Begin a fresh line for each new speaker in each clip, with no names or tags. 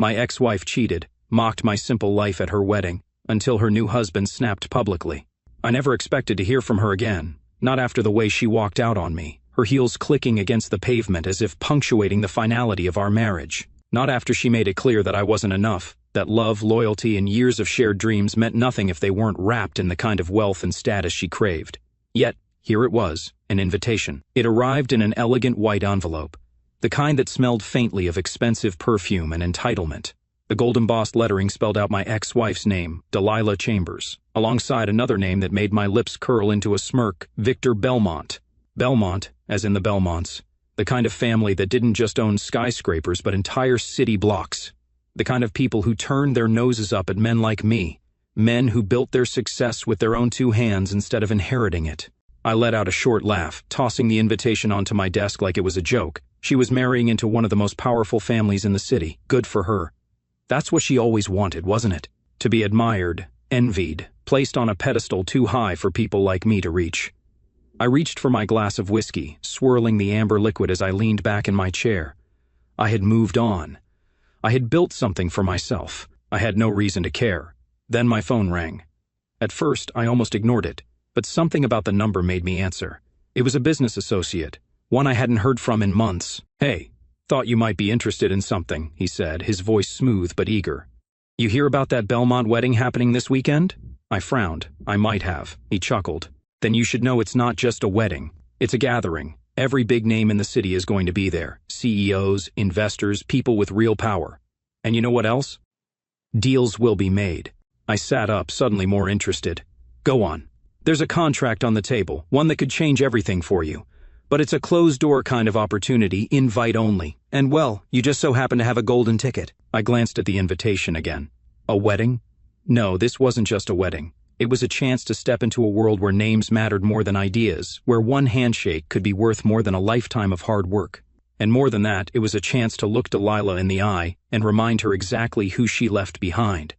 My ex-wife cheated, mocked my simple life at her wedding, until her new husband snapped publicly. I never expected to hear from her again, not after the way she walked out on me, her heels clicking against the pavement as if punctuating the finality of our marriage. Not after she made it clear that I wasn't enough, that love, loyalty, and years of shared dreams meant nothing if they weren't wrapped in the kind of wealth and status she craved. Yet, here it was, an invitation. It arrived in an elegant white envelope, the kind that smelled faintly of expensive perfume and entitlement. The gold-embossed lettering spelled out my ex-wife's name, Delilah Chambers, alongside another name that made my lips curl into a smirk, Victor Belmont. Belmont, as in the Belmonts, the kind of family that didn't just own skyscrapers but entire city blocks. The kind of people who turned their noses up at men like me, men who built their success with their own two hands instead of inheriting it. I let out a short laugh, tossing the invitation onto my desk like it was a joke. She was marrying into one of the most powerful families in the city. Good for her. That's what she always wanted, wasn't it? To be admired, envied, placed on a pedestal too high for people like me to reach. I reached for my glass of whiskey, swirling the amber liquid as I leaned back in my chair. I had moved on. I had built something for myself. I had no reason to care. Then my phone rang. At first, I almost ignored it, but something about the number made me answer. It was a business associate, one I hadn't heard from in months. "Hey, thought you might be interested in something," he said, his voice smooth but eager. "You hear about that Belmont wedding happening this weekend?" I frowned. I might have. He chuckled. "Then you should know it's not just a wedding. It's a gathering. Every big name in the city is going to be there. CEOs, investors, people with real power. And you know what else? Deals will be made." I sat up, suddenly more interested. "Go on." "There's a contract on the table, one that could change everything for you. But it's a closed-door kind of opportunity, invite only. And well, you just so happen to have a golden ticket." I glanced at the invitation again. A wedding? No, this wasn't just a wedding. It was a chance to step into a world where names mattered more than ideas, where one handshake could be worth more than a lifetime of hard work. And more than that, it was a chance to look Delilah in the eye and remind her exactly who she left behind.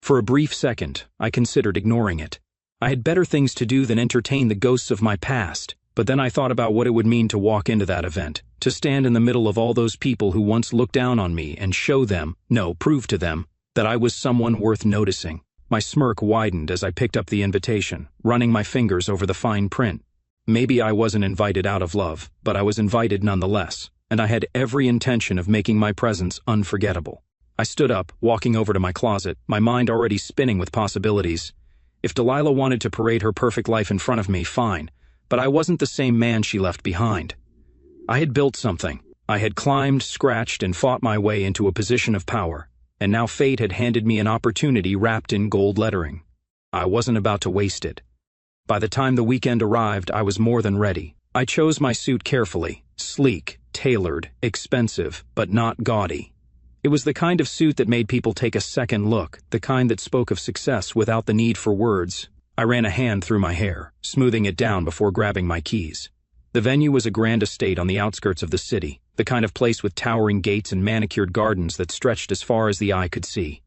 For a brief second, I considered ignoring it. I had better things to do than entertain the ghosts of my past. But then I thought about what it would mean to walk into that event, to stand in the middle of all those people who once looked down on me and show them, no, prove to them, that I was someone worth noticing. My smirk widened as I picked up the invitation, running my fingers over the fine print. Maybe I wasn't invited out of love, but I was invited nonetheless, and I had every intention of making my presence unforgettable. I stood up, walking over to my closet, my mind already spinning with possibilities. If Delilah wanted to parade her perfect life in front of me, fine. But I wasn't the same man she left behind. I had built something. I had climbed, scratched, and fought my way into a position of power, and now fate had handed me an opportunity wrapped in gold lettering. I wasn't about to waste it. By the time the weekend arrived, I was more than ready. I chose my suit carefully, sleek, tailored, expensive, but not gaudy. It was the kind of suit that made people take a second look, the kind that spoke of success without the need for words. I ran a hand through my hair, smoothing it down before grabbing my keys. The venue was a grand estate on the outskirts of the city, the kind of place with towering gates and manicured gardens that stretched as far as the eye could see.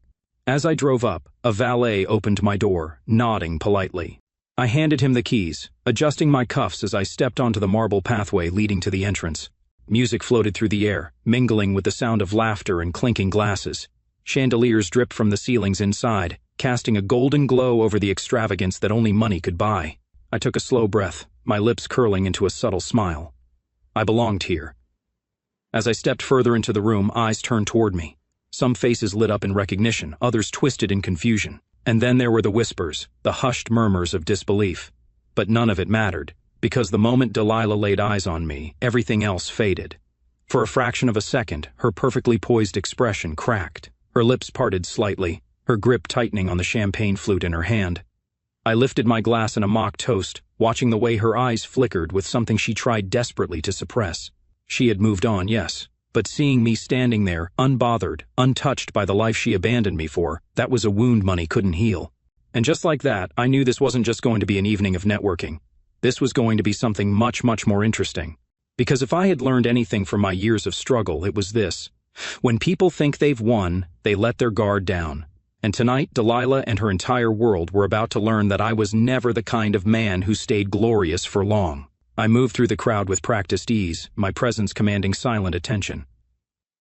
As I drove up, a valet opened my door, nodding politely. I handed him the keys, adjusting my cuffs as I stepped onto the marble pathway leading to the entrance. Music floated through the air, mingling with the sound of laughter and clinking glasses. Chandeliers dripped from the ceilings inside, casting a golden glow over the extravagance that only money could buy. I took a slow breath, my lips curling into a subtle smile. I belonged here. As I stepped further into the room, eyes turned toward me. Some faces lit up in recognition, others twisted in confusion. And then there were the whispers, the hushed murmurs of disbelief. But none of it mattered, because the moment Delilah laid eyes on me, everything else faded. For a fraction of a second, her perfectly poised expression cracked. Her lips parted slightly, her grip tightening on the champagne flute in her hand. I lifted my glass in a mock toast, watching the way her eyes flickered with something she tried desperately to suppress. She had moved on, yes, but seeing me standing there, unbothered, untouched by the life she abandoned me for, that was a wound money couldn't heal. And just like that, I knew this wasn't just going to be an evening of networking. This was going to be something much, much more interesting. Because if I had learned anything from my years of struggle, it was this. When people think they've won, they let their guard down. And tonight, Delilah and her entire world were about to learn that I was never the kind of man who stayed glorious for long. I moved through the crowd with practiced ease, my presence commanding silent attention.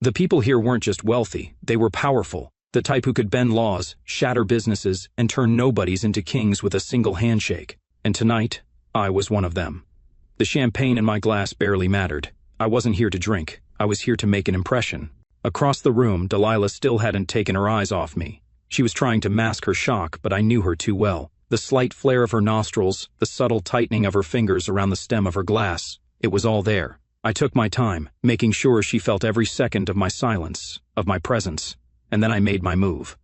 The people here weren't just wealthy, they were powerful. The type who could bend laws, shatter businesses, and turn nobodies into kings with a single handshake. And tonight, I was one of them. The champagne in my glass barely mattered. I wasn't here to drink. I was here to make an impression. Across the room, Delilah still hadn't taken her eyes off me. She was trying to mask her shock, but I knew her too well. The slight flare of her nostrils, the subtle tightening of her fingers around the stem of her glass. It was all there. I took my time, making sure she felt every second of my silence, of my presence, and then I made my move.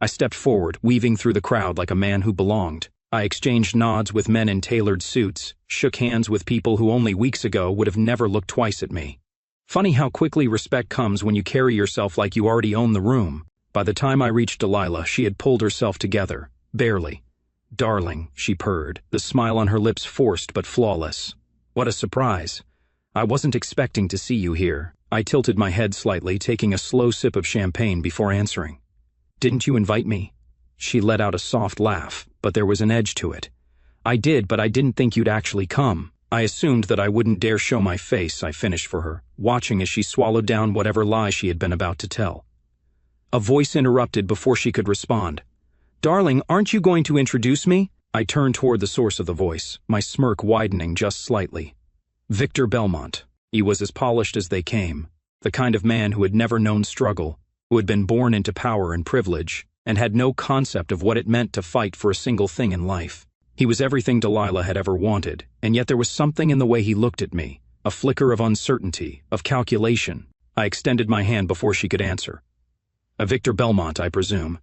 I stepped forward, weaving through the crowd like a man who belonged. I exchanged nods with men in tailored suits, shook hands with people who only weeks ago would have never looked twice at me. Funny how quickly respect comes when you carry yourself like you already own the room. By the time I reached Delilah, she had pulled herself together, barely. "Darling," she purred, the smile on her lips forced but flawless. "What a surprise. I wasn't expecting to see you here." I tilted my head slightly, taking a slow sip of champagne before answering. "Didn't you invite me?" She let out a soft laugh, but there was an edge to it. "I did, but I didn't think you'd actually come. I assumed that I wouldn't dare show my face," I finished for her, watching as she swallowed down whatever lie she had been about to tell. A voice interrupted before she could respond. "Darling, aren't you going to introduce me?" I turned toward the source of the voice, my smirk widening just slightly. Victor Belmont. He was as polished as they came, the kind of man who had never known struggle, who had been born into power and privilege, and had no concept of what it meant to fight for a single thing in life. He was everything Delilah had ever wanted, and yet there was something in the way he looked at me, a flicker of uncertainty, of calculation. I extended my hand before she could answer. "A Victor Belmont, I presume."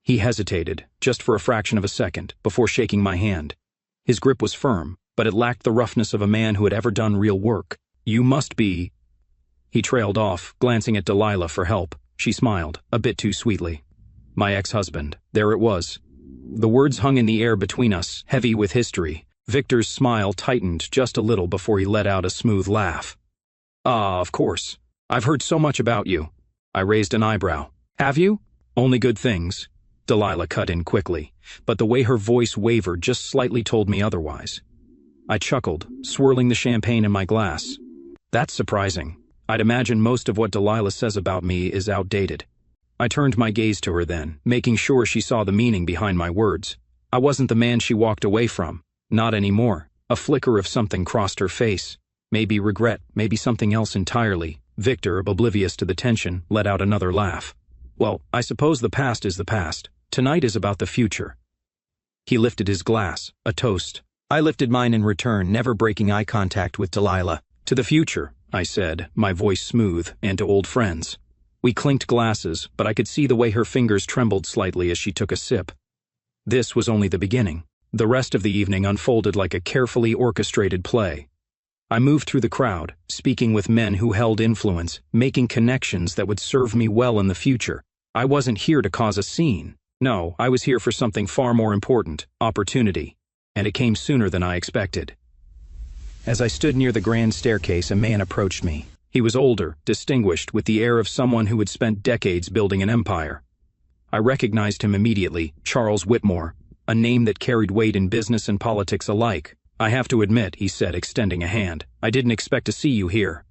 He hesitated, just for a fraction of a second, before shaking my hand. His grip was firm, but it lacked the roughness of a man who had ever done real work. "You must be—" He trailed off, glancing at Delilah for help. She smiled, a bit too sweetly. "My ex-husband." There it was. The words hung in the air between us, heavy with history. Victor's smile tightened just a little before he let out a smooth laugh. "Ah, of course. I've heard so much about you." I raised an eyebrow. "Have you?" "Only good things." Delilah cut in quickly, but the way her voice wavered just slightly told me otherwise. I chuckled, swirling the champagne in my glass. "That's surprising. I'd imagine most of what Delilah says about me is outdated." I turned my gaze to her then, making sure she saw the meaning behind my words. I wasn't the man she walked away from. Not anymore. A flicker of something crossed her face. Maybe regret, maybe something else entirely. Victor, oblivious to the tension, let out another laugh. "Well, I suppose the past is the past. Tonight is about the future." He lifted his glass, a toast. I lifted mine in return, never breaking eye contact with Delilah. "To the future," I said, my voice smooth, "and to old friends." We clinked glasses, but I could see the way her fingers trembled slightly as she took a sip. This was only the beginning. The rest of the evening unfolded like a carefully orchestrated play. I moved through the crowd, speaking with men who held influence, making connections that would serve me well in the future. I wasn't here to cause a scene. No, I was here for something far more important, opportunity. And it came sooner than I expected. As I stood near the grand staircase, a man approached me. He was older, distinguished, with the air of someone who had spent decades building an empire. I recognized him immediately, Charles Whitmore, a name that carried weight in business and politics alike. "I have to admit," he said, extending a hand, "I didn't expect to see you here."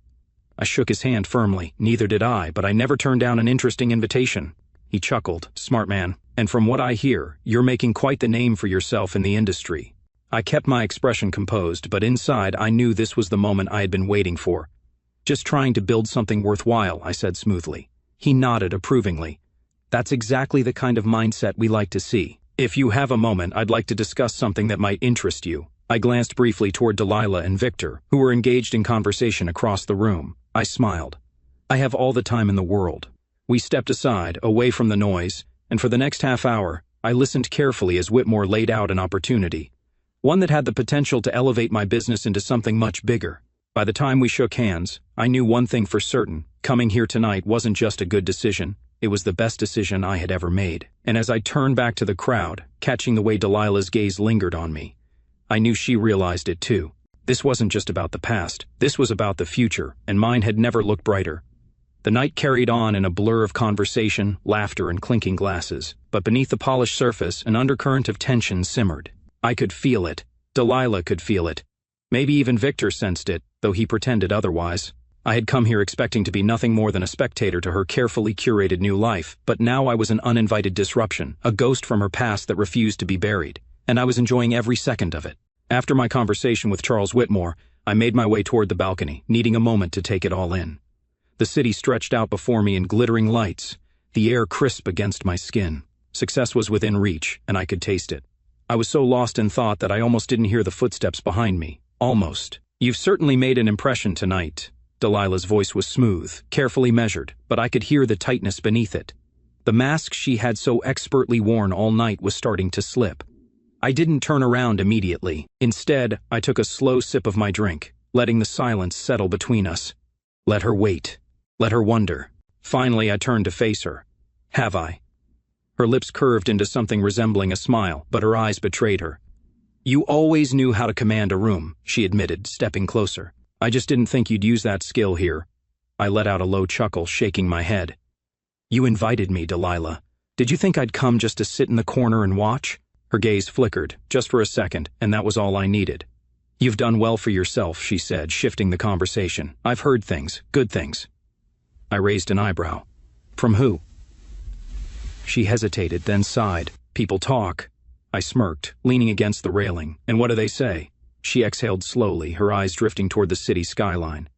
I shook his hand firmly. "Neither did I, but I never turned down an interesting invitation." He chuckled. "Smart man. And from what I hear, you're making quite the name for yourself in the industry." I kept my expression composed, but inside I knew this was the moment I had been waiting for. "Just trying to build something worthwhile," I said smoothly. He nodded approvingly. "That's exactly the kind of mindset we like to see. If you have a moment, I'd like to discuss something that might interest you." I glanced briefly toward Delilah and Victor, who were engaged in conversation across the room. I smiled. "I have all the time in the world." We stepped aside, away from the noise, and for the next half hour, I listened carefully as Whitmore laid out an opportunity. One that had the potential to elevate my business into something much bigger. By the time we shook hands, I knew one thing for certain. Coming here tonight wasn't just a good decision, it was the best decision I had ever made. And as I turned back to the crowd, catching the way Delilah's gaze lingered on me, I knew she realized it too. This wasn't just about the past, this was about the future, and mine had never looked brighter. The night carried on in a blur of conversation, laughter, and clinking glasses, but beneath the polished surface, an undercurrent of tension simmered. I could feel it. Delilah could feel it. Maybe even Victor sensed it, though he pretended otherwise. I had come here expecting to be nothing more than a spectator to her carefully curated new life, but now I was an uninvited disruption, a ghost from her past that refused to be buried, and I was enjoying every second of it. After my conversation with Charles Whitmore, I made my way toward the balcony, needing a moment to take it all in. The city stretched out before me in glittering lights, the air crisp against my skin. Success was within reach, and I could taste it. I was so lost in thought that I almost didn't hear the footsteps behind me. Almost. "You've certainly made an impression tonight." Delilah's voice was smooth, carefully measured, but I could hear the tightness beneath it. The mask she had so expertly worn all night was starting to slip. I didn't turn around immediately. Instead, I took a slow sip of my drink, letting the silence settle between us. Let her wait. Let her wonder. Finally, I turned to face her. "Have I?" Her lips curved into something resembling a smile, but her eyes betrayed her. "You always knew how to command a room," she admitted, stepping closer. "I just didn't think you'd use that skill here." I let out a low chuckle, shaking my head. "You invited me, Delilah. Did you think I'd come just to sit in the corner and watch?" Her gaze flickered, just for a second, and that was all I needed. "You've done well for yourself," she said, shifting the conversation. "I've heard things, good things." I raised an eyebrow. "From who?" She hesitated, then sighed. "People talk." I smirked, leaning against the railing. "And what do they say?" She exhaled slowly, her eyes drifting toward the city skyline.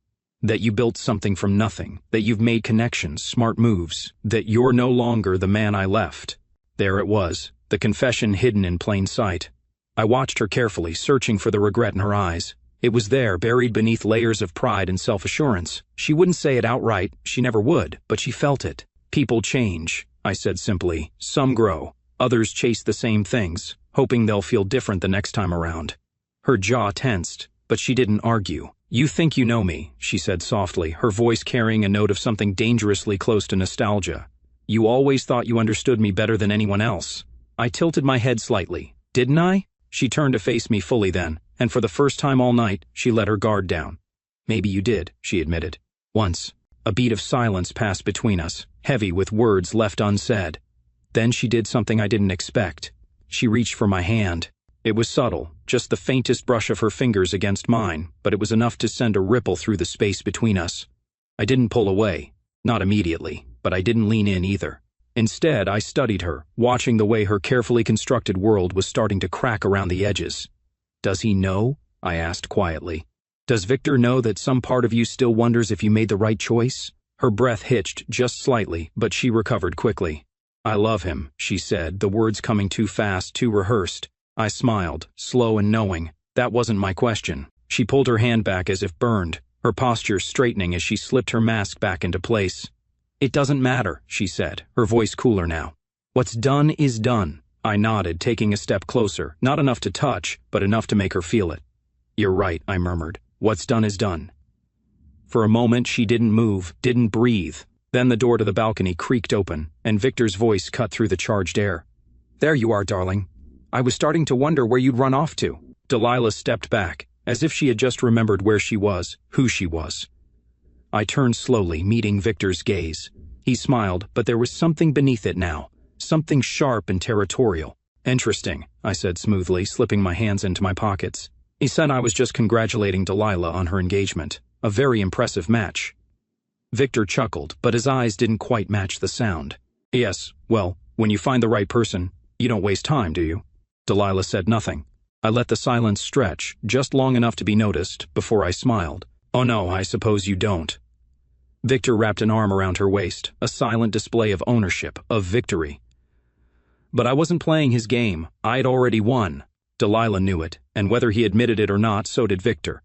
"That you built something from nothing, that you've made connections, smart moves, that you're no longer the man I left." There it was, the confession hidden in plain sight. I watched her carefully, searching for the regret in her eyes. It was there, buried beneath layers of pride and self-assurance. She wouldn't say it outright, she never would, but she felt it. "People change," I said simply. "Some grow. Others chase the same things, hoping they'll feel different the next time around." Her jaw tensed, but she didn't argue. "You think you know me," she said softly, her voice carrying a note of something dangerously close to nostalgia. "You always thought you understood me better than anyone else." I tilted my head slightly. "Didn't I?" She turned to face me fully then, and for the first time all night, she let her guard down. "Maybe you did," she admitted. "Once." A beat of silence passed between us, heavy with words left unsaid. Then she did something I didn't expect. She reached for my hand. It was subtle, just the faintest brush of her fingers against mine, but it was enough to send a ripple through the space between us. I didn't pull away, not immediately, but I didn't lean in either. Instead, I studied her, watching the way her carefully constructed world was starting to crack around the edges. "Does he know?" I asked quietly. "Does Victor know that some part of you still wonders if you made the right choice?" Her breath hitched just slightly, but she recovered quickly. "I love him," she said, the words coming too fast, too rehearsed. I smiled, slow and knowing. That wasn't my question. She pulled her hand back as if burned, her posture straightening as she slipped her mask back into place. "It doesn't matter," she said, her voice cooler now. "What's done is done." I nodded, taking a step closer, not enough to touch, but enough to make her feel it. "You're right," I murmured. "What's done is done." For a moment she didn't move, didn't breathe. Then the door to the balcony creaked open, and Victor's voice cut through the charged air. "There you are, darling. I was starting to wonder where you'd run off to." Delilah stepped back, as if she had just remembered where she was, who she was. I turned slowly, meeting Victor's gaze. He smiled, but there was something beneath it now, something sharp and territorial. "Interesting," I said smoothly, slipping my hands into my pockets. He said I was just congratulating Delilah on her engagement. A very impressive match. Victor chuckled, but his eyes didn't quite match the sound. "Yes, well, when you find the right person, you don't waste time, do you?" Delilah said nothing. I let the silence stretch, just long enough to be noticed, before I smiled. "Oh no, I suppose you don't." Victor wrapped an arm around her waist, a silent display of ownership, of victory. But I wasn't playing his game. I'd already won. Delilah knew it, and whether he admitted it or not, so did Victor.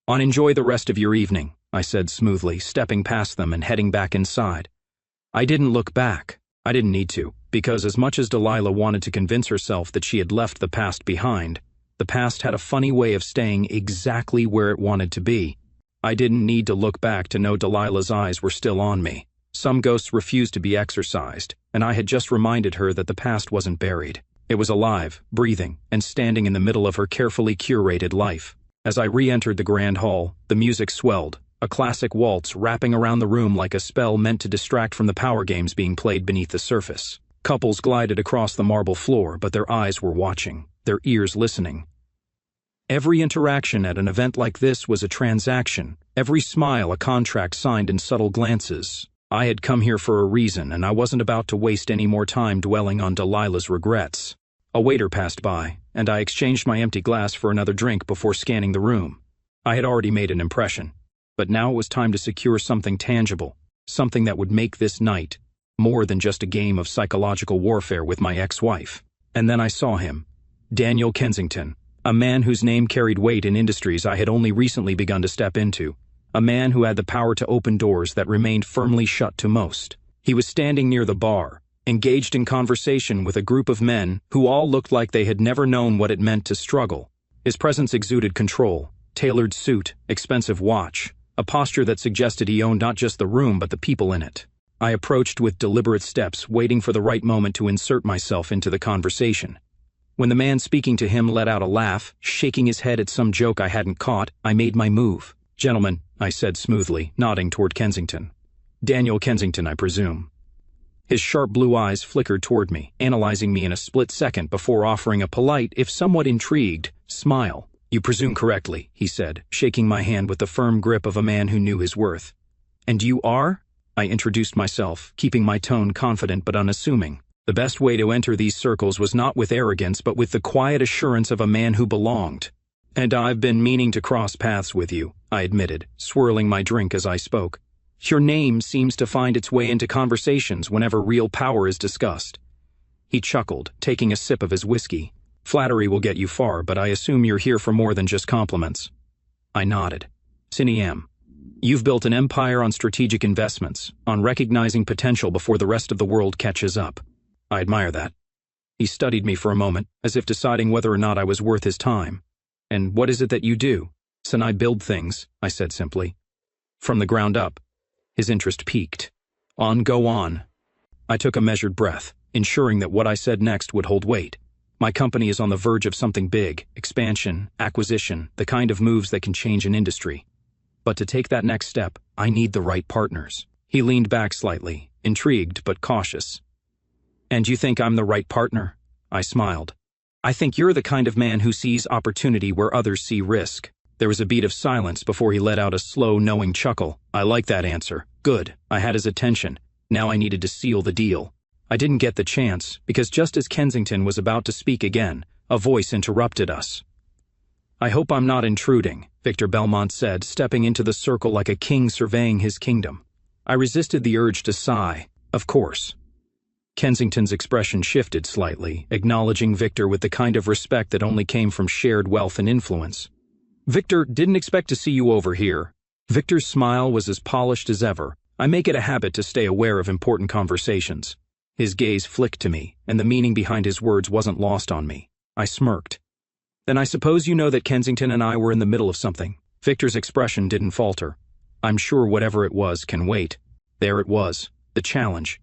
"Enjoy the rest of your evening," I said smoothly, stepping past them and heading back inside. I didn't look back. I didn't need to, because as much as Delilah wanted to convince herself that she had left the past behind, the past had a funny way of staying exactly where it wanted to be. I didn't need to look back to know Delilah's eyes were still on me. Some ghosts refused to be exorcised, and I had just reminded her that the past wasn't buried. It was alive, breathing, and standing in the middle of her carefully curated life. As I re-entered the grand hall, the music swelled, a classic waltz wrapping around the room like a spell meant to distract from the power games being played beneath the surface. Couples glided across the marble floor, but their eyes were watching, their ears listening. Every interaction at an event like this was a transaction, every smile a contract signed in subtle glances. I had come here for a reason, and I wasn't about to waste any more time dwelling on Delilah's regrets. A waiter passed by, and I exchanged my empty glass for another drink before scanning the room. I had already made an impression, but now it was time to secure something tangible, something that would make this night more than just a game of psychological warfare with my ex-wife. And then I saw him, Daniel Kensington, a man whose name carried weight in industries I had only recently begun to step into, a man who had the power to open doors that remained firmly shut to most. He was standing near the bar, engaged in conversation with a group of men who all looked like they had never known what it meant to struggle. His presence exuded control, tailored suit, expensive watch, a posture that suggested he owned not just the room but the people in it. I approached with deliberate steps, waiting for the right moment to insert myself into the conversation. When the man speaking to him let out a laugh, shaking his head at some joke I hadn't caught, I made my move. "Gentlemen," I said smoothly, nodding toward Kensington. "Daniel Kensington, I presume." His sharp blue eyes flickered toward me, analyzing me in a split second before offering a polite, if somewhat intrigued, smile. "You presume correctly," he said, shaking my hand with the firm grip of a man who knew his worth. "And you are?" I introduced myself, keeping my tone confident but unassuming. The best way to enter these circles was not with arrogance but with the quiet assurance of a man who belonged. "And I've been meaning to cross paths with you," I admitted, swirling my drink as I spoke. "Your name seems to find its way into conversations whenever real power is discussed." He chuckled, taking a sip of his whiskey. "Flattery will get you far, but I assume you're here for more than just compliments." I nodded. "Am. You've built an empire on strategic investments, on recognizing potential before the rest of the world catches up. I admire that." He studied me for a moment, as if deciding whether or not I was worth his time. "And what is it that you do?" "I build things," I said simply. "From the ground up." His interest piqued. Go on." I took a measured breath, ensuring that what I said next would hold weight. "My company is on the verge of something big, expansion, acquisition, the kind of moves that can change an industry. But to take that next step, I need the right partners." He leaned back slightly, intrigued but cautious. "And you think I'm the right partner?" I smiled. "I think you're the kind of man who sees opportunity where others see risk." There was a beat of silence before he let out a slow, knowing chuckle. "I like that answer. Good. I had his attention. Now I needed to seal the deal." I didn't get the chance, because just as Kensington was about to speak again, a voice interrupted us. "I hope I'm not intruding," Victor Belmont said, stepping into the circle like a king surveying his kingdom. I resisted the urge to sigh. Of course. Kensington's expression shifted slightly, acknowledging Victor with the kind of respect that only came from shared wealth and influence. "Victor, didn't expect to see you over here." Victor's smile was as polished as ever. I make it a habit to stay aware of important conversations. His gaze flicked to me, and the meaning behind his words wasn't lost on me. I smirked. "Then I suppose you know that Kensington and I were in the middle of something." Victor's expression didn't falter. "I'm sure whatever it was can wait." There it was, the challenge.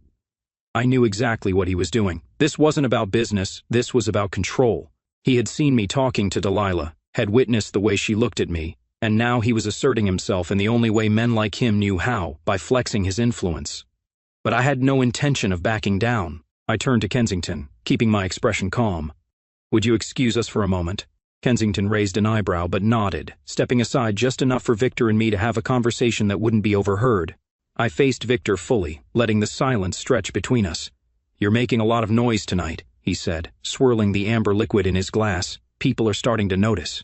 I knew exactly what he was doing. This wasn't about business, this was about control. He had seen me talking to Delilah, had witnessed the way she looked at me, and now he was asserting himself in the only way men like him knew how, by flexing his influence. But I had no intention of backing down. I turned to Kensington, keeping my expression calm. "Would you excuse us for a moment?" Kensington raised an eyebrow but nodded, stepping aside just enough for Victor and me to have a conversation that wouldn't be overheard. I faced Victor fully, letting the silence stretch between us. "You're making a lot of noise tonight," he said, swirling the amber liquid in his glass. "People are starting to notice."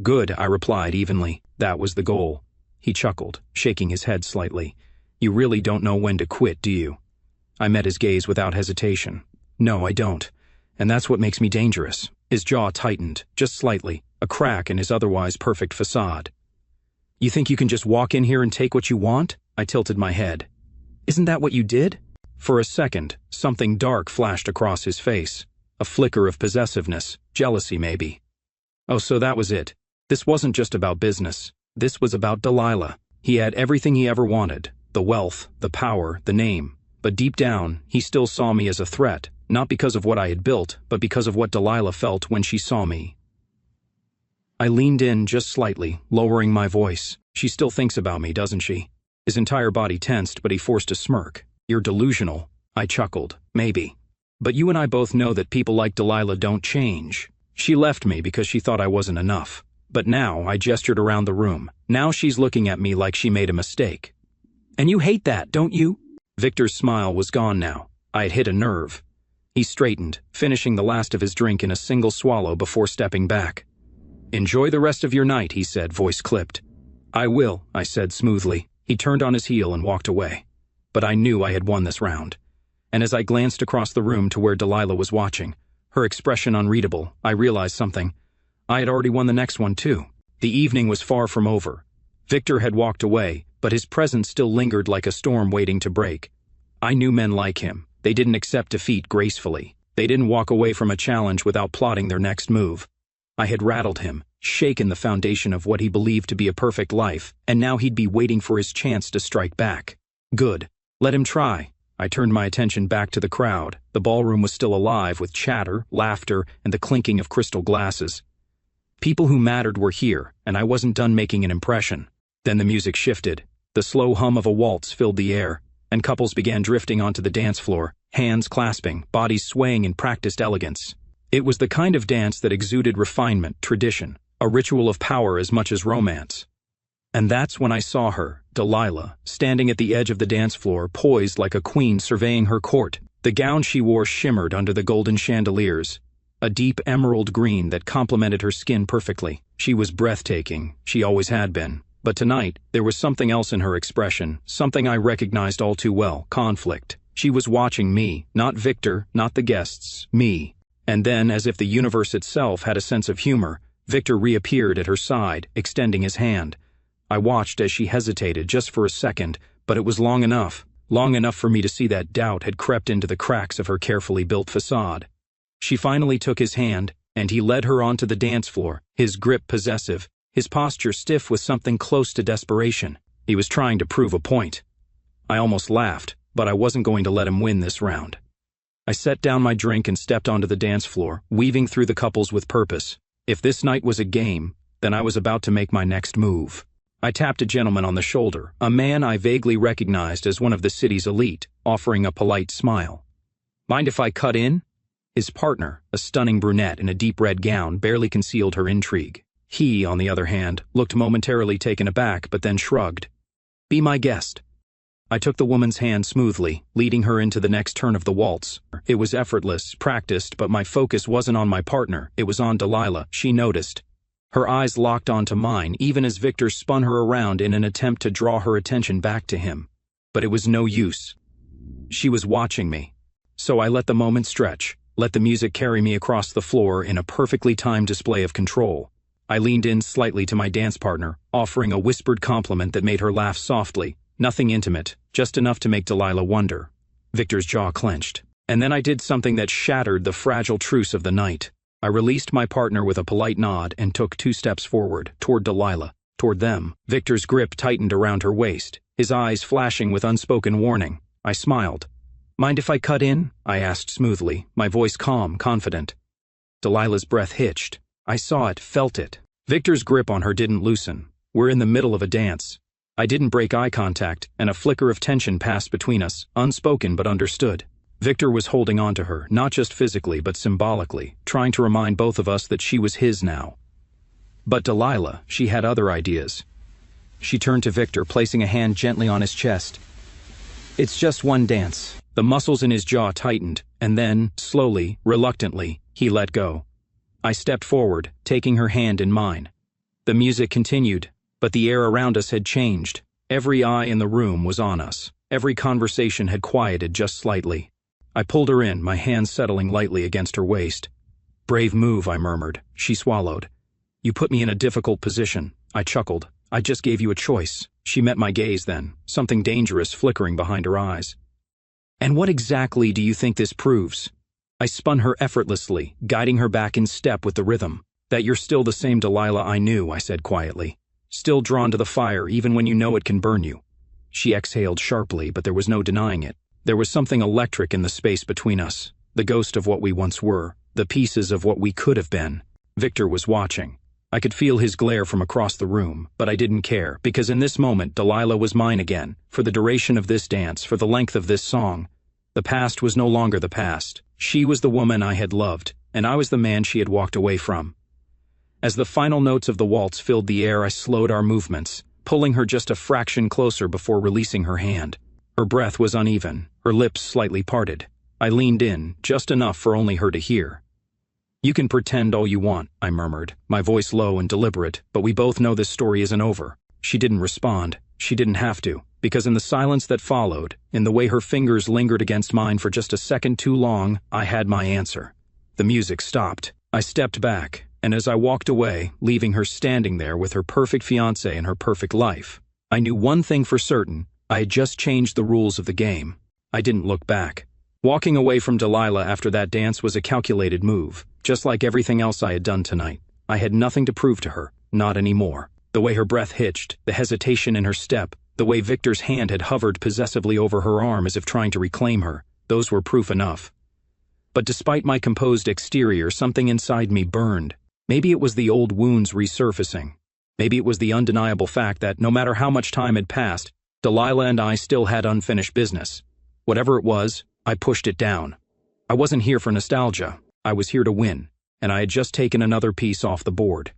"Good," I replied evenly. That was the goal. He chuckled, shaking his head slightly. "You really don't know when to quit, do you?" I met his gaze without hesitation. "No, I don't. And that's what makes me dangerous." His jaw tightened, just slightly, a crack in his otherwise perfect facade. "You think you can just walk in here and take what you want?" I tilted my head. "Isn't that what you did?" For a second, something dark flashed across his face. A flicker of possessiveness, jealousy maybe. Oh, so that was it. This wasn't just about business. This was about Delilah. He had everything he ever wanted. The wealth, the power, the name. But deep down, he still saw me as a threat, not because of what I had built, but because of what Delilah felt when she saw me. I leaned in just slightly, lowering my voice. "She still thinks about me, doesn't she?" His entire body tensed, but he forced a smirk. "You're delusional." I chuckled. "Maybe. But you and I both know that people like Delilah don't change." She left me because she thought I wasn't enough. But now, I gestured around the room. Now she's looking at me like she made a mistake. And you hate that, don't you? Victor's smile was gone now. I had hit a nerve. He straightened, finishing the last of his drink in a single swallow before stepping back. Enjoy the rest of your night, he said, voice clipped. I will, I said smoothly. He turned on his heel and walked away. But I knew I had won this round. And as I glanced across the room to where Delilah was watching, her expression unreadable, I realized something. I had already won the next one too. The evening was far from over. Victor had walked away, but his presence still lingered like a storm waiting to break. I knew men like him. They didn't accept defeat gracefully. They didn't walk away from a challenge without plotting their next move. I had rattled him, shaken the foundation of what he believed to be a perfect life, and now he'd be waiting for his chance to strike back. Good. Let him try. I turned my attention back to the crowd. The ballroom was still alive with chatter, laughter, and the clinking of crystal glasses. People who mattered were here, and I wasn't done making an impression. Then the music shifted. The slow hum of a waltz filled the air, and couples began drifting onto the dance floor, hands clasping, bodies swaying in practiced elegance. It was the kind of dance that exuded refinement, tradition, a ritual of power as much as romance. And that's when I saw her, Delilah, standing at the edge of the dance floor, poised like a queen surveying her court. The gown she wore shimmered under the golden chandeliers, a deep emerald green that complemented her skin perfectly. She was breathtaking, she always had been. But tonight, there was something else in her expression, something I recognized all too well, conflict. She was watching me, not Victor, not the guests, me. And then, as if the universe itself had a sense of humor, Victor reappeared at her side, extending his hand. I watched as she hesitated just for a second, but it was long enough for me to see that doubt had crept into the cracks of her carefully built facade. She finally took his hand, and he led her onto the dance floor, his grip possessive, his posture stiff with something close to desperation. He was trying to prove a point. I almost laughed, but I wasn't going to let him win this round. I set down my drink and stepped onto the dance floor, weaving through the couples with purpose. If this night was a game, then I was about to make my next move. I tapped a gentleman on the shoulder, a man I vaguely recognized as one of the city's elite, offering a polite smile. Mind if I cut in? His partner, a stunning brunette in a deep red gown, barely concealed her intrigue. He, on the other hand, looked momentarily taken aback but then shrugged. Be my guest. I took the woman's hand smoothly, leading her into the next turn of the waltz. It was effortless, practiced, but my focus wasn't on my partner, it was on Delilah. She noticed. Her eyes locked onto mine, even as Victor spun her around in an attempt to draw her attention back to him. But it was no use. She was watching me. So I let the moment stretch, let the music carry me across the floor in a perfectly timed display of control. I leaned in slightly to my dance partner, offering a whispered compliment that made her laugh softly. Nothing intimate, just enough to make Delilah wonder. Victor's jaw clenched. And then I did something that shattered the fragile truce of the night. I released my partner with a polite nod and took 2 steps forward, toward Delilah, toward them. Victor's grip tightened around her waist, his eyes flashing with unspoken warning. I smiled. Mind if I cut in? I asked smoothly, my voice calm, confident. Delilah's breath hitched. I saw it, felt it. Victor's grip on her didn't loosen. We're in the middle of a dance. I didn't break eye contact, and a flicker of tension passed between us, unspoken but understood. Victor was holding on to her, not just physically but symbolically, trying to remind both of us that she was his now. But Delilah, she had other ideas. She turned to Victor, placing a hand gently on his chest. It's just one dance. The muscles in his jaw tightened, and then, slowly, reluctantly, he let go. I stepped forward, taking her hand in mine. The music continued, but the air around us had changed. Every eye in the room was on us. Every conversation had quieted just slightly. I pulled her in, my hand settling lightly against her waist. Brave move, I murmured. She swallowed. You put me in a difficult position. I chuckled. I just gave you a choice. She met my gaze then, something dangerous flickering behind her eyes. And what exactly do you think this proves? I spun her effortlessly, guiding her back in step with the rhythm. That you're still the same Delilah I knew, I said quietly. Still drawn to the fire even when you know it can burn you. She exhaled sharply, but there was no denying it. There was something electric in the space between us. The ghost of what we once were. The pieces of what we could have been. Victor was watching. I could feel his glare from across the room, but I didn't care, because in this moment Delilah was mine again, for the duration of this dance, for the length of this song. The past was no longer the past. She was the woman I had loved, and I was the man she had walked away from. As the final notes of the waltz filled the air, I slowed our movements, pulling her just a fraction closer before releasing her hand. Her breath was uneven, her lips slightly parted. I leaned in, just enough for only her to hear. "You can pretend all you want," I murmured, my voice low and deliberate, "but we both know this story isn't over." She didn't respond. She didn't have to, because in the silence that followed, in the way her fingers lingered against mine for just a second too long, I had my answer. The music stopped. I stepped back, and as I walked away, leaving her standing there with her perfect fiancé and her perfect life, I knew one thing for certain: I had just changed the rules of the game. I didn't look back. Walking away from Delilah after that dance was a calculated move, just like everything else I had done tonight. I had nothing to prove to her, not anymore. The way her breath hitched, the hesitation in her step, the way Victor's hand had hovered possessively over her arm as if trying to reclaim her, those were proof enough. But despite my composed exterior, something inside me burned. Maybe it was the old wounds resurfacing. Maybe it was the undeniable fact that, no matter how much time had passed, Delilah and I still had unfinished business. Whatever it was, I pushed it down. I wasn't here for nostalgia. I was here to win, and I had just taken another piece off the board.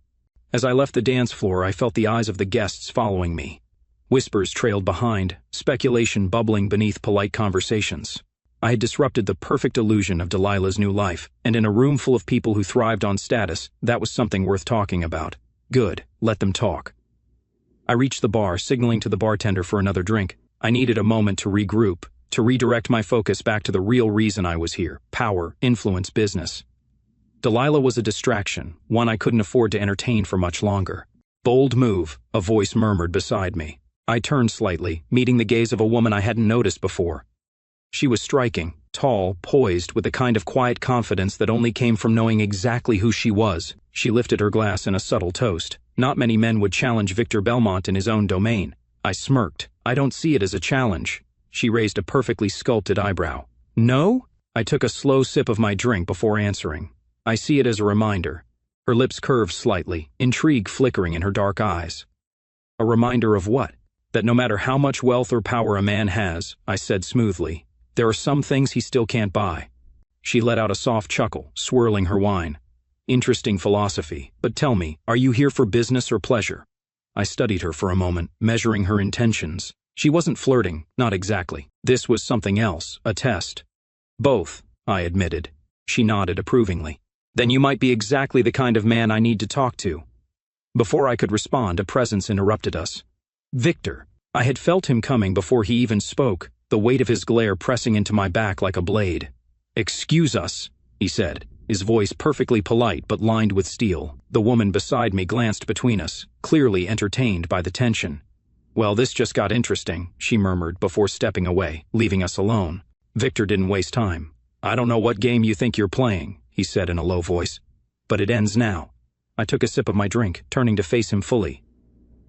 As I left the dance floor, I felt the eyes of the guests following me. Whispers trailed behind, speculation bubbling beneath polite conversations. I had disrupted the perfect illusion of Delilah's new life, and in a room full of people who thrived on status, that was something worth talking about. Good, let them talk. I reached the bar, signaling to the bartender for another drink. I needed a moment to regroup, to redirect my focus back to the real reason I was here: power, influence, business. Delilah was a distraction, one I couldn't afford to entertain for much longer. "Bold move," a voice murmured beside me. I turned slightly, meeting the gaze of a woman I hadn't noticed before. She was striking, tall, poised, with the kind of quiet confidence that only came from knowing exactly who she was. She lifted her glass in a subtle toast. Not many men would challenge Victor Belmont in his own domain. I smirked. "I don't see it as a challenge." She raised a perfectly sculpted eyebrow. "No?" I took a slow sip of my drink before answering. "I see it as a reminder." Her lips curved slightly, intrigue flickering in her dark eyes. "A reminder of what?" "That no matter how much wealth or power a man has," I said smoothly, "there are some things he still can't buy." She let out a soft chuckle, swirling her wine. "Interesting philosophy, but tell me, are you here for business or pleasure?" I studied her for a moment, measuring her intentions. She wasn't flirting, not exactly. This was something else, a test. "Both," I admitted. She nodded approvingly. "Then you might be exactly the kind of man I need to talk to." Before I could respond, a presence interrupted us. Victor. I had felt him coming before he even spoke, the weight of his glare pressing into my back like a blade. "Excuse us," he said, his voice perfectly polite but lined with steel. The woman beside me glanced between us, clearly entertained by the tension. "Well, this just got interesting," she murmured before stepping away, leaving us alone. Victor didn't waste time. "I don't know what game you think you're playing," he said in a low voice, "but it ends now." I took a sip of my drink, turning to face him fully.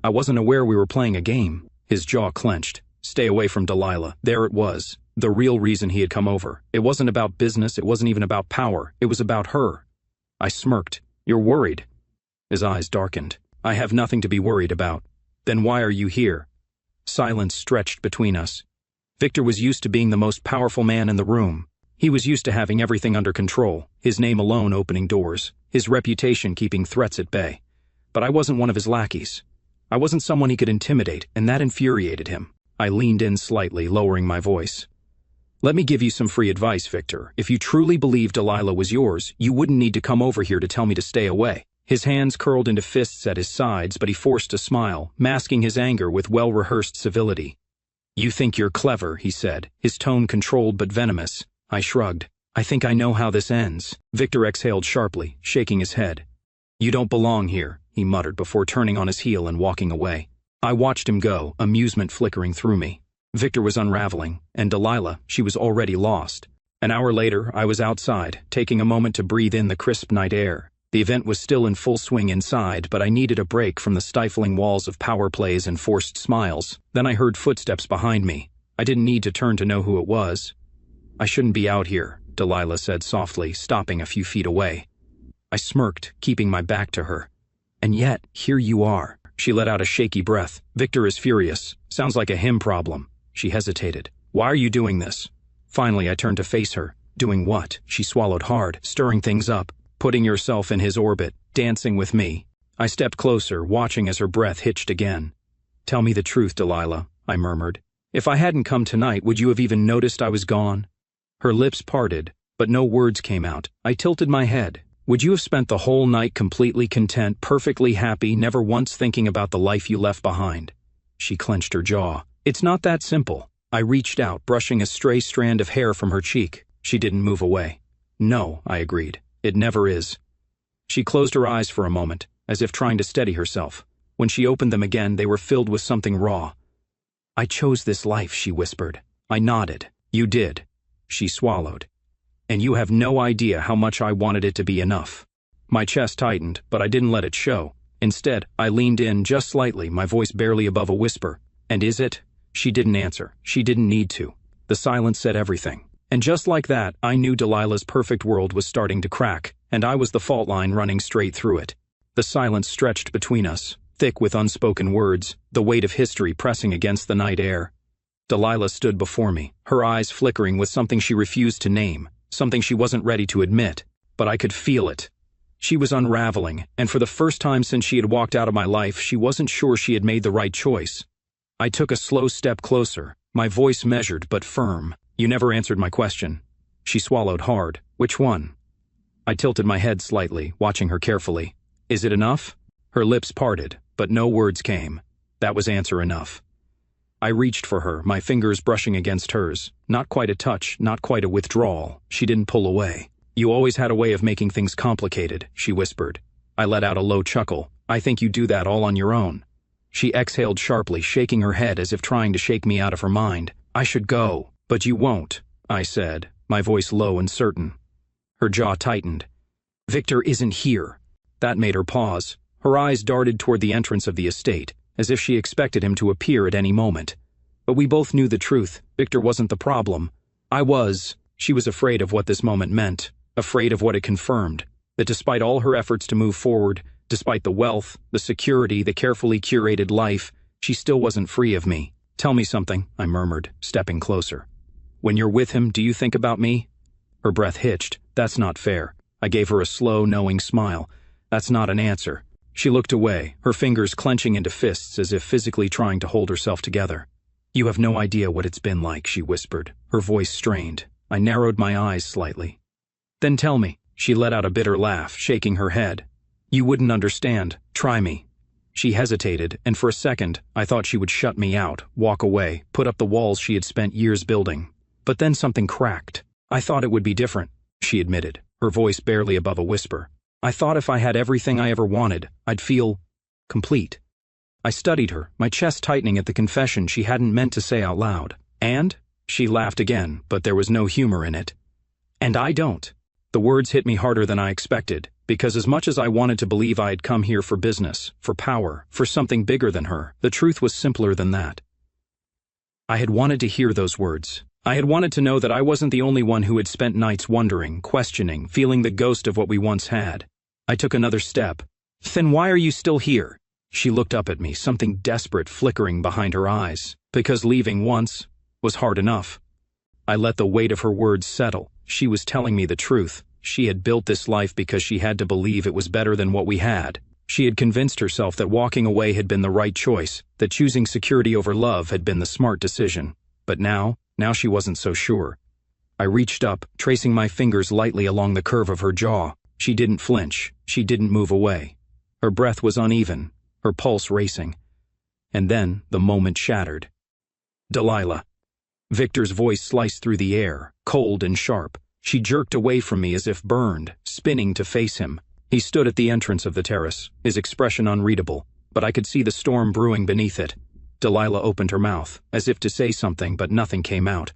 "I wasn't aware we were playing a game." His jaw clenched. Stay away from Delilah. There it was. The real reason he had come over. It wasn't about business, it wasn't even about power. It was about her. I smirked. "You're worried." His eyes darkened. "I have nothing to be worried about." "Then why are you here?" Silence stretched between us. Victor was used to being the most powerful man in the room. He was used to having everything under control, his name alone opening doors, his reputation keeping threats at bay. But I wasn't one of his lackeys. I wasn't someone he could intimidate, and that infuriated him. I leaned in slightly, lowering my voice. "Let me give you some free advice, Victor. If you truly believed Delilah was yours, you wouldn't need to come over here to tell me to stay away." His hands curled into fists at his sides, but he forced a smile, masking his anger with well-rehearsed civility. "You think you're clever," he said, his tone controlled but venomous. I shrugged. "I think I know how this ends." Victor exhaled sharply, shaking his head. "You don't belong here," he muttered before turning on his heel and walking away. I watched him go, amusement flickering through me. Victor was unraveling, and Delilah, she was already lost. An hour later, I was outside, taking a moment to breathe in the crisp night air. The event was still in full swing inside, but I needed a break from the stifling walls of power plays and forced smiles. Then I heard footsteps behind me. I didn't need to turn to know who it was. "I shouldn't be out here," Delilah said softly, stopping a few feet away. I smirked, keeping my back to her. "And yet, here you are." She let out a shaky breath. "Victor is furious. Sounds like a him problem." She hesitated. "Why are you doing this?" Finally, I turned to face her. "Doing what?" She swallowed hard, stirring things up. putting yourself in his orbit, dancing with me. I stepped closer, watching as her breath hitched again. Tell me the truth, Delilah, I murmured. If I hadn't come tonight, would you have even noticed I was gone? Her lips parted, but no words came out. I tilted my head. Would you have spent the whole night completely content, perfectly happy, never once thinking about the life you left behind? She clenched her jaw. It's not that simple. I reached out, brushing a stray strand of hair from her cheek. She didn't move away. No, I agreed. It never is. She closed her eyes for a moment, as if trying to steady herself. When she opened them again, they were filled with something raw. I chose this life, she whispered. I nodded. You did. She swallowed. And you have no idea how much I wanted it to be enough. My chest tightened, but I didn't let it show. Instead, I leaned in just slightly, my voice barely above a whisper. And is it? She didn't answer. She didn't need to. The silence said everything. And just like that, I knew Delilah's perfect world was starting to crack, and I was the fault line running straight through it. The silence stretched between us, thick with unspoken words, the weight of history pressing against the night air. Delilah stood before me, her eyes flickering with something she refused to name, something she wasn't ready to admit, but I could feel it. She was unraveling, and for the first time since she had walked out of my life, she wasn't sure she had made the right choice. I took a slow step closer, my voice measured but firm. You never answered my question. She swallowed hard. Which one? I tilted my head slightly, watching her carefully. Is it enough? Her lips parted, but no words came. That was answer enough. I reached for her, my fingers brushing against hers. Not quite a touch, not quite a withdrawal. She didn't pull away. You always had a way of making things complicated, she whispered. I let out a low chuckle. I think you do that all on your own. She exhaled sharply, shaking her head as if trying to shake me out of her mind. I should go. But you won't, I said, my voice low and certain. Her jaw tightened. Victor isn't here. That made her pause. Her eyes darted toward the entrance of the estate, as if she expected him to appear at any moment. But we both knew the truth. Victor wasn't the problem. I was. She was afraid of what this moment meant, afraid of what it confirmed, that despite all her efforts to move forward, despite the wealth, the security, the carefully curated life, she still wasn't free of me. Tell me something, I murmured, stepping closer. When you're with him, do you think about me? Her breath hitched. That's not fair. I gave her a slow, knowing smile. That's not an answer. She looked away, her fingers clenching into fists as if physically trying to hold herself together. You have no idea what it's been like, she whispered, her voice strained. I narrowed my eyes slightly. Then tell me. She let out a bitter laugh, shaking her head. You wouldn't understand. Try me. She hesitated, and for a second, I thought she would shut me out, walk away, put up the walls she had spent years building. But then something cracked. I thought it would be different, she admitted, her voice barely above a whisper. I thought if I had everything I ever wanted, I'd feel complete. I studied her, my chest tightening at the confession she hadn't meant to say out loud. And? She laughed again, but there was no humor in it. And I don't. The words hit me harder than I expected, because as much as I wanted to believe I had come here for business, for power, for something bigger than her, the truth was simpler than that. I had wanted to hear those words. I had wanted to know that I wasn't the only one who had spent nights wondering, questioning, feeling the ghost of what we once had. I took another step. Then why are you still here? She looked up at me, something desperate flickering behind her eyes. Because leaving once was hard enough. I let the weight of her words settle. She was telling me the truth. She had built this life because she had to believe it was better than what we had. She had convinced herself that walking away had been the right choice, that choosing security over love had been the smart decision. But now she wasn't so sure. I reached up, tracing my fingers lightly along the curve of her jaw. She didn't flinch. She didn't move away. Her breath was uneven, her pulse racing. And then the moment shattered. Delilah. Victor's voice sliced through the air, cold and sharp. She jerked away from me as if burned, spinning to face him. He stood at the entrance of the terrace, his expression unreadable, but I could see the storm brewing beneath it. Delilah opened her mouth, as if to say something, but nothing came out.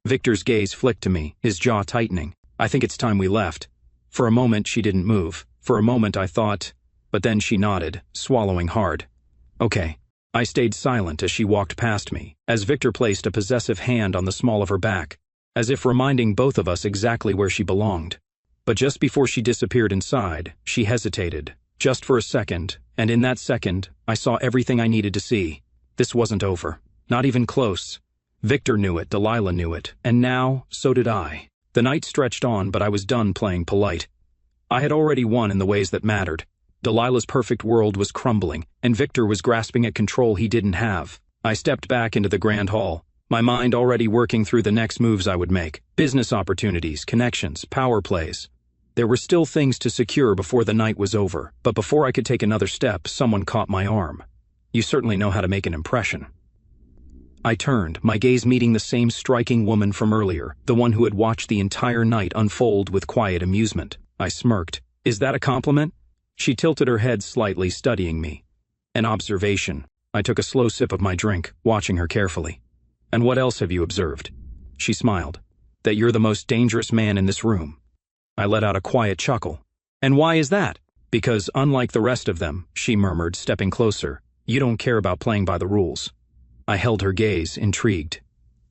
Victor's gaze flicked to me, his jaw tightening. I think it's time we left. For a moment, she didn't move. For a moment, I thought, but then she nodded, swallowing hard. Okay. I stayed silent as she walked past me, as Victor placed a possessive hand on the small of her back, as if reminding both of us exactly where she belonged. But just before she disappeared inside, she hesitated, just for a second, and in that second, I saw everything I needed to see. This wasn't over. Not even close. Victor knew it, Delilah knew it, and now, so did I. The night stretched on, but I was done playing polite. I had already won in the ways that mattered. Delilah's perfect world was crumbling, and Victor was grasping at control he didn't have. I stepped back into the grand hall, my mind already working through the next moves I would make. Business opportunities, connections, power plays. There were still things to secure before the night was over, but before I could take another step, someone caught my arm. "You certainly know how to make an impression." I turned, my gaze meeting the same striking woman from earlier, the one who had watched the entire night unfold with quiet amusement. I smirked. "Is that a compliment?" She tilted her head slightly, studying me. "An observation." I took a slow sip of my drink, watching her carefully. "And what else have you observed?" She smiled. "That you're the most dangerous man in this room." I let out a quiet chuckle. "And why is that?" "Because unlike the rest of them," she murmured, stepping closer, "you don't care about playing by the rules." I held her gaze, intrigued.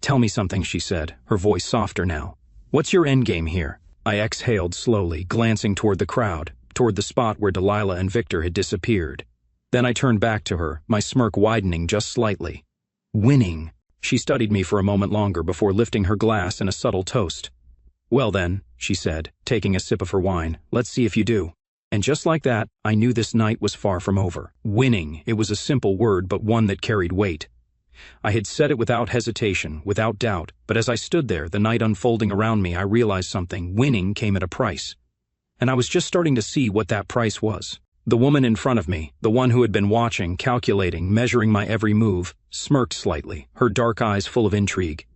"Tell me something," she said, her voice softer now. "What's your endgame here?" I exhaled slowly, glancing toward the crowd, toward the spot where Delilah and Victor had disappeared. Then I turned back to her, my smirk widening just slightly. "Winning." She studied me for a moment longer before lifting her glass in a subtle toast. "Well then," she said, taking a sip of her wine, "let's see if you do." And just like that, I knew this night was far from over. Winning, it was a simple word, but one that carried weight. I had said it without hesitation, without doubt, but as I stood there, the night unfolding around me, I realized something. Winning came at a price. And I was just starting to see what that price was. The woman in front of me, the one who had been watching, calculating, measuring my every move, smirked slightly, her dark eyes full of intrigue.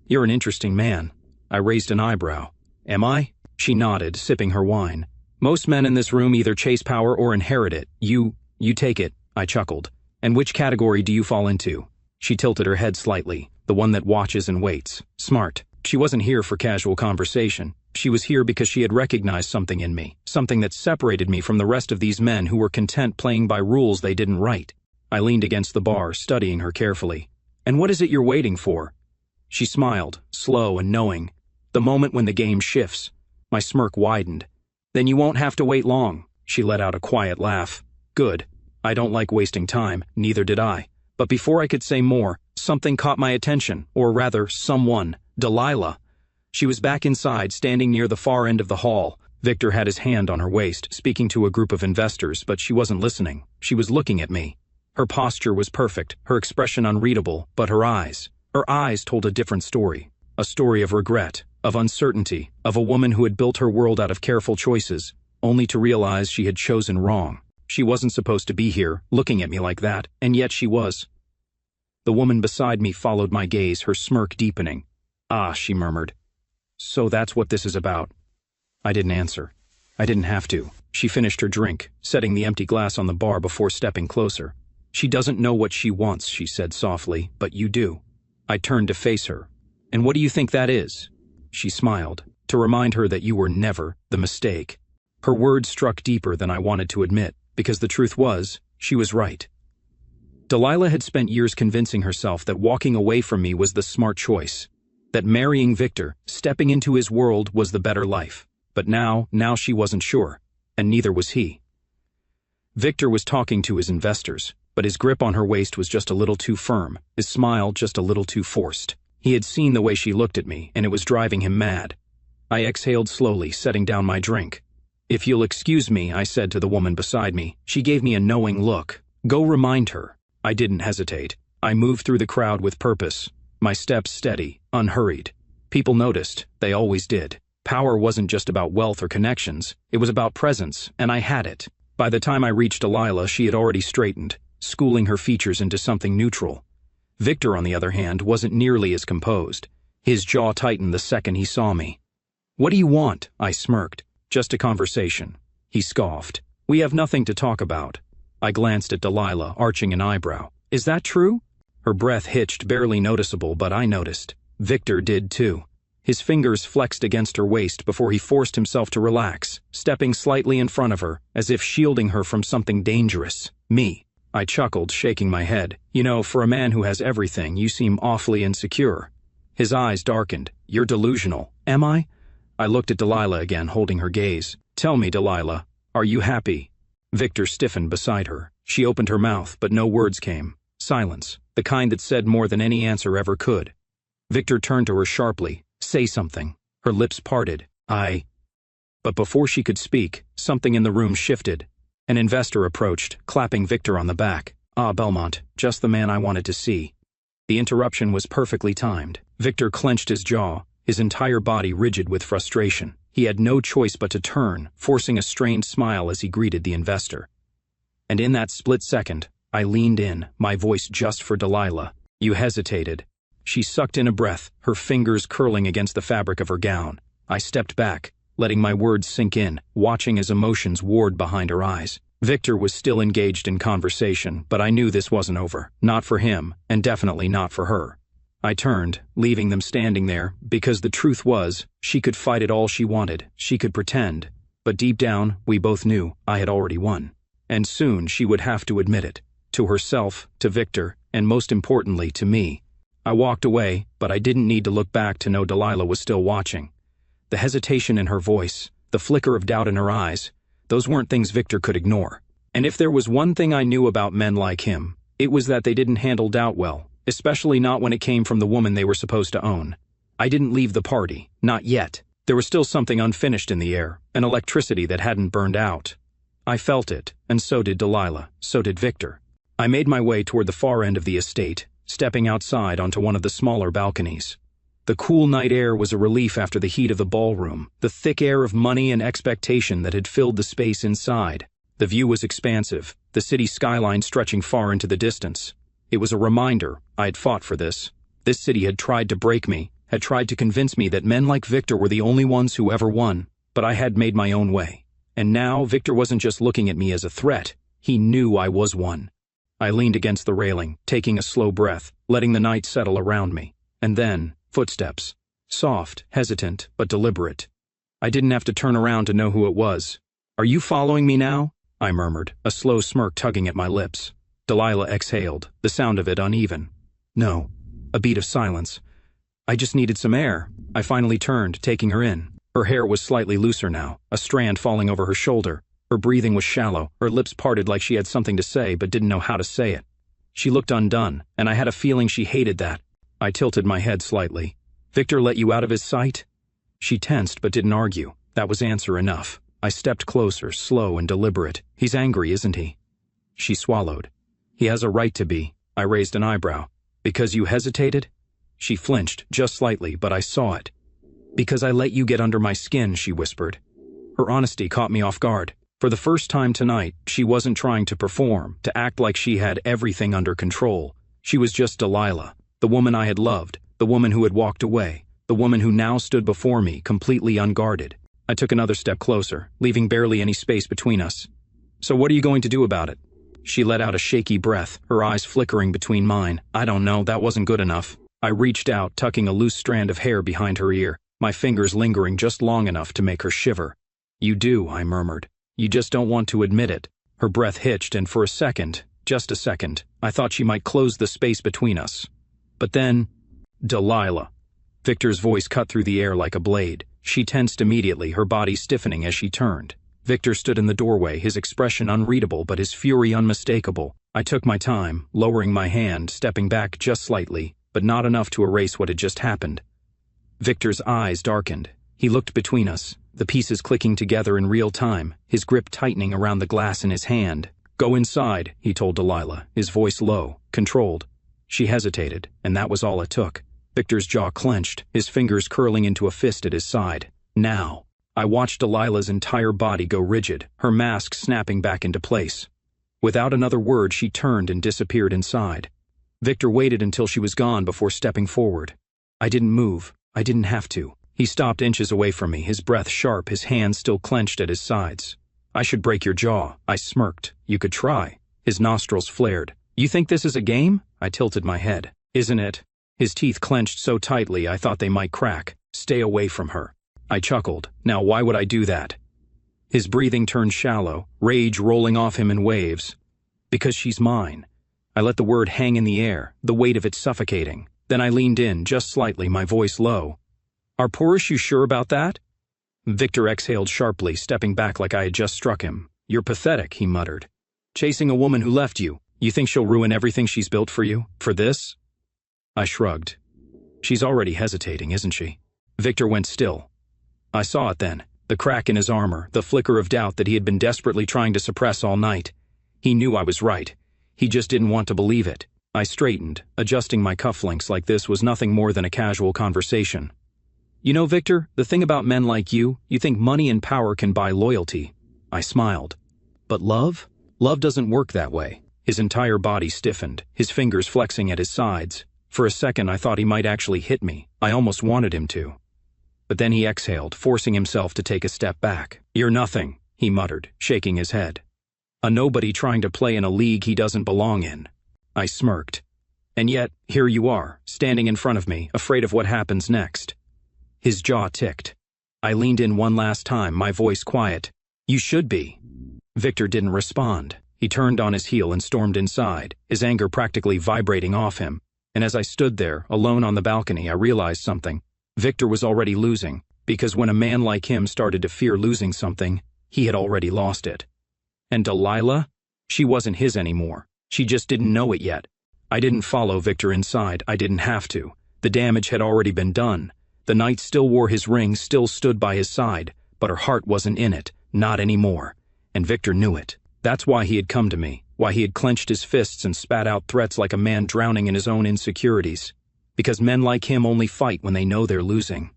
"You're an interesting man." I raised an eyebrow. "Am I?" She nodded, sipping her wine. "Most men in this room either chase power or inherit it. You take it," I chuckled. "And which category do you fall into?" She tilted her head slightly, the one that watches and waits. Smart. She wasn't here for casual conversation. She was here because she had recognized something in me, something that separated me from the rest of these men who were content playing by rules they didn't write. I leaned against the bar, studying her carefully. "And what is it you're waiting for?" She smiled, slow and knowing. "The moment when the game shifts." My smirk widened. "Then you won't have to wait long." She let out a quiet laugh. "Good. I don't like wasting time, neither did I. But before I could say more, something caught my attention, or rather, someone. Delilah. She was back inside, standing near the far end of the hall. Victor had his hand on her waist, speaking to a group of investors, but she wasn't listening. She was looking at me. Her posture was perfect, her expression unreadable, but her eyes told a different story. A story of regret, of uncertainty, of a woman who had built her world out of careful choices, only to realize she had chosen wrong. She wasn't supposed to be here, looking at me like that, and yet she was. The woman beside me followed my gaze, her smirk deepening. "Ah," she murmured. "So that's what this is about." I didn't answer. I didn't have to. She finished her drink, setting the empty glass on the bar before stepping closer. "She doesn't know what she wants," she said softly, "but you do." I turned to face her. "And what do you think that is?" She smiled, to remind her that you were never the mistake. Her words struck deeper than I wanted to admit, because the truth was, she was right. Delilah had spent years convincing herself that walking away from me was the smart choice, that marrying Victor, stepping into his world, was the better life. But now she wasn't sure, and neither was he. Victor was talking to his investors, but his grip on her waist was just a little too firm, his smile just a little too forced. He had seen the way she looked at me, and it was driving him mad. I exhaled slowly, setting down my drink. "If you'll excuse me," I said to the woman beside me. She gave me a knowing look. "Go remind her." I didn't hesitate. I moved through the crowd with purpose, my steps steady, unhurried. People noticed. They always did. Power wasn't just about wealth or connections. It was about presence, and I had it. By the time I reached Delilah, she had already straightened, schooling her features into something neutral. Victor, on the other hand, wasn't nearly as composed. His jaw tightened the second he saw me. "What do you want?" I smirked. "Just a conversation." He scoffed. "We have nothing to talk about." I glanced at Delilah, arching an eyebrow. "Is that true?" Her breath hitched, barely noticeable, but I noticed. Victor did too. His fingers flexed against her waist before he forced himself to relax, stepping slightly in front of her, as if shielding her from something dangerous. Me. I chuckled, shaking my head. "You know, for a man who has everything, you seem awfully insecure." His eyes darkened. "You're delusional." "Am I?" I looked at Delilah again, holding her gaze. "Tell me, Delilah, are you happy?" Victor stiffened beside her. She opened her mouth, but no words came. Silence, the kind that said more than any answer ever could. Victor turned to her sharply. "Say something." Her lips parted. But before she could speak, something in the room shifted. An investor approached, clapping Victor on the back. "Ah, Belmont, just the man I wanted to see." The interruption was perfectly timed. Victor clenched his jaw, his entire body rigid with frustration. He had no choice but to turn, forcing a strained smile as he greeted the investor. And in that split second, I leaned in, my voice just for Delilah. "You hesitated." She sucked in a breath, her fingers curling against the fabric of her gown. I stepped back, letting my words sink in, watching as emotions warred behind her eyes. Victor was still engaged in conversation, but I knew this wasn't over. Not for him, and definitely not for her. I turned, leaving them standing there, because the truth was, she could fight it all she wanted, she could pretend. But deep down, we both knew I had already won. And soon she would have to admit it. To herself, to Victor, and most importantly, to me. I walked away, but I didn't need to look back to know Delilah was still watching. The hesitation in her voice, the flicker of doubt in her eyes, those weren't things Victor could ignore. And if there was one thing I knew about men like him, it was that they didn't handle doubt well, especially not when it came from the woman they were supposed to own. I didn't leave the party, not yet. There was still something unfinished in the air, an electricity that hadn't burned out. I felt it, and so did Delilah, so did Victor. I made my way toward the far end of the estate, stepping outside onto one of the smaller balconies. The cool night air was a relief after the heat of the ballroom, the thick air of money and expectation that had filled the space inside. The view was expansive, the city skyline stretching far into the distance. It was a reminder I had fought for this. This city had tried to break me, had tried to convince me that men like Victor were the only ones who ever won, but I had made my own way. And now Victor wasn't just looking at me as a threat, he knew I was one. I leaned against the railing, taking a slow breath, letting the night settle around me. And then, footsteps. Soft, hesitant, but deliberate. I didn't have to turn around to know who it was. "Are you following me now?" I murmured, a slow smirk tugging at my lips. Delilah exhaled, the sound of it uneven. "No." A beat of silence. "I just needed some air." I finally turned, taking her in. Her hair was slightly looser now, a strand falling over her shoulder. Her breathing was shallow, her lips parted like she had something to say but didn't know how to say it. She looked undone, and I had a feeling she hated that. I tilted my head slightly. "Victor let you out of his sight?" She tensed but didn't argue. That was answer enough. I stepped closer, slow and deliberate. "He's angry, isn't he?" She swallowed. "He has a right to be." I raised an eyebrow. "Because you hesitated?" She flinched, just slightly, but I saw it. "Because I let you get under my skin," she whispered. Her honesty caught me off guard. For the first time tonight, she wasn't trying to perform, to act like she had everything under control. She was just Delilah, the woman I had loved, the woman who had walked away, the woman who now stood before me, completely unguarded. I took another step closer, leaving barely any space between us. "So what are you going to do about it?" She let out a shaky breath, her eyes flickering between mine. "I don't know, that wasn't good enough." I reached out, tucking a loose strand of hair behind her ear, my fingers lingering just long enough to make her shiver. "You do," I murmured. "You just don't want to admit it." Her breath hitched, and for a second, just a second, I thought she might close the space between us. But then, "Delilah." Victor's voice cut through the air like a blade. She tensed immediately, her body stiffening as she turned. Victor stood in the doorway, his expression unreadable but his fury unmistakable. I took my time, lowering my hand, stepping back just slightly, but not enough to erase what had just happened. Victor's eyes darkened. He looked between us, the pieces clicking together in real time, his grip tightening around the glass in his hand. "Go inside," he told Delilah, his voice low, controlled. She hesitated, and that was all it took. Victor's jaw clenched, his fingers curling into a fist at his side. Now. I watched Delilah's entire body go rigid, her mask snapping back into place. Without another word, she turned and disappeared inside. Victor waited until she was gone before stepping forward. I didn't move. I didn't have to. He stopped inches away from me, his breath sharp, his hands still clenched at his sides. "I should break your jaw," I smirked. "You could try." His nostrils flared. "You think this is a game?" I tilted my head. "Isn't it?" His teeth clenched so tightly I thought they might crack. "Stay away from her." I chuckled. "Now why would I do that?" His breathing turned shallow, rage rolling off him in waves. "Because she's mine." I let the word hang in the air, the weight of it suffocating. Then I leaned in, just slightly, my voice low. "Are Poorish you sure about that?" Victor exhaled sharply, stepping back like I had just struck him. "You're pathetic," he muttered. "Chasing a woman who left you. You think she'll ruin everything she's built for you? For this?" I shrugged. "She's already hesitating, isn't she?" Victor went still. "I saw it then. The crack in his armor, the flicker of doubt that he had been desperately trying to suppress all night. He knew I was right. He just didn't want to believe it. I straightened, adjusting my cufflinks like this was nothing more than a casual conversation. You know, Victor, the thing about men like you think money and power can buy loyalty. I smiled. But love? Love doesn't work that way. His entire body stiffened, his fingers flexing at his sides. For a second I thought he might actually hit me. I almost wanted him to. But then he exhaled, forcing himself to take a step back. You're nothing, he muttered, shaking his head. A nobody trying to play in a league he doesn't belong in. I smirked. And yet, here you are, standing in front of me, afraid of what happens next. His jaw ticked. I leaned in one last time, my voice quiet. You should be. Victor didn't respond. He turned on his heel and stormed inside, his anger practically vibrating off him. And as I stood there, alone on the balcony, I realized something. Victor was already losing, because when a man like him started to fear losing something, he had already lost it. And Delilah? She wasn't his anymore. She just didn't know it yet. I didn't follow Victor inside. I didn't have to. The damage had already been done. The knight still wore his ring, still stood by his side, but her heart wasn't in it, not anymore. And Victor knew it. That's why he had come to me, why he had clenched his fists and spat out threats like a man drowning in his own insecurities. Because men like him only fight when they know they're losing.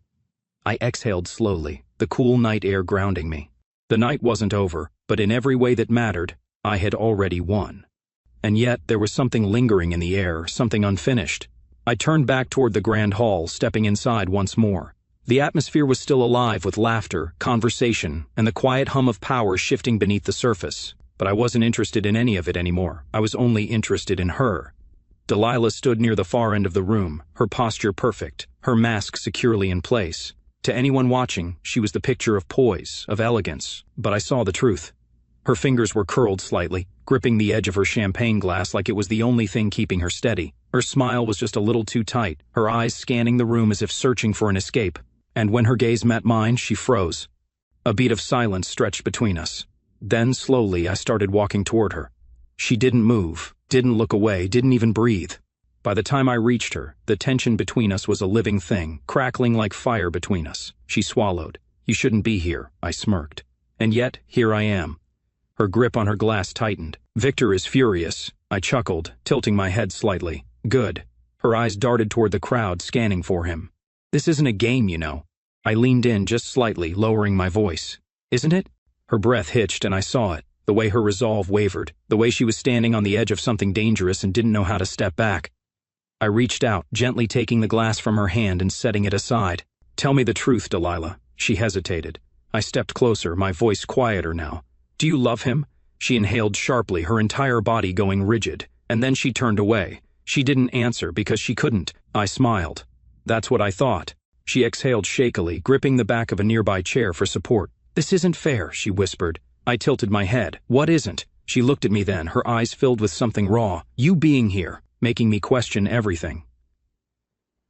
I exhaled slowly, the cool night air grounding me. The night wasn't over, but in every way that mattered, I had already won. And yet there was something lingering in the air, something unfinished. I turned back toward the grand hall, stepping inside once more. The atmosphere was still alive with laughter, conversation, and the quiet hum of power shifting beneath the surface. But I wasn't interested in any of it anymore. I was only interested in her. Delilah stood near the far end of the room, her posture perfect, her mask securely in place. To anyone watching, she was the picture of poise, of elegance, but I saw the truth. Her fingers were curled slightly, gripping the edge of her champagne glass like it was the only thing keeping her steady. Her smile was just a little too tight, her eyes scanning the room as if searching for an escape. And when her gaze met mine, she froze. A beat of silence stretched between us. Then, slowly, I started walking toward her. She didn't move, didn't look away, didn't even breathe. By the time I reached her, the tension between us was a living thing, crackling like fire between us. She swallowed. You shouldn't be here, I smirked. And yet, here I am. Her grip on her glass tightened. Victor is furious, I chuckled, tilting my head slightly. Good. Her eyes darted toward the crowd, scanning for him. This isn't a game, you know. I leaned in just slightly, lowering my voice. Isn't it? Her breath hitched and I saw it, the way her resolve wavered, the way she was standing on the edge of something dangerous and didn't know how to step back. I reached out, gently taking the glass from her hand and setting it aside. Tell me the truth, Delilah. She hesitated. I stepped closer, my voice quieter now. Do you love him? She inhaled sharply, her entire body going rigid, and then she turned away. She didn't answer because she couldn't. I smiled. That's what I thought. She exhaled shakily, gripping the back of a nearby chair for support. This isn't fair, she whispered. I tilted my head. What isn't? She looked at me then, her eyes filled with something raw. You being here, making me question everything.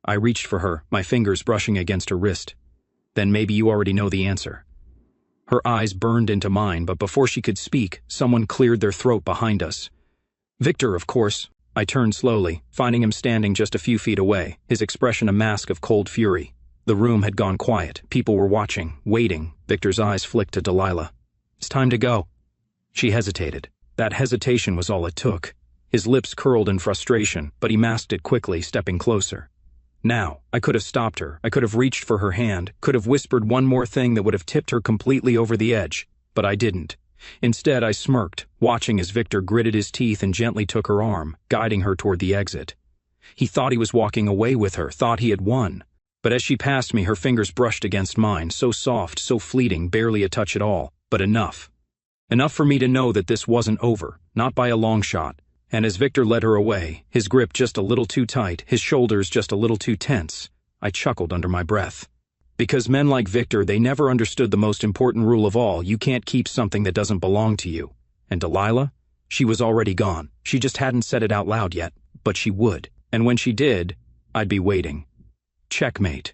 I reached for her, my fingers brushing against her wrist. Then maybe you already know the answer. Her eyes burned into mine, but before she could speak, someone cleared their throat behind us. Victor, of course. I turned slowly, finding him standing just a few feet away, his expression a mask of cold fury. The room had gone quiet. People were watching, waiting. Victor's eyes flicked to Delilah. It's time to go. She hesitated. That hesitation was all it took. His lips curled in frustration, but he masked it quickly, stepping closer. Now, I could have stopped her. I could have reached for her hand, could have whispered one more thing that would have tipped her completely over the edge. But I didn't. Instead, I smirked, watching as Victor gritted his teeth and gently took her arm, guiding her toward the exit. He thought he was walking away with her, thought he had won. But as she passed me, her fingers brushed against mine, so soft, so fleeting, barely a touch at all, but enough. Enough for me to know that this wasn't over, not by a long shot. And as Victor led her away, his grip just a little too tight, his shoulders just a little too tense, I chuckled under my breath. Because men like Victor, they never understood the most important rule of all: you can't keep something that doesn't belong to you. And Delilah? She was already gone. She just hadn't said it out loud yet, but she would. And when she did, I'd be waiting. Checkmate.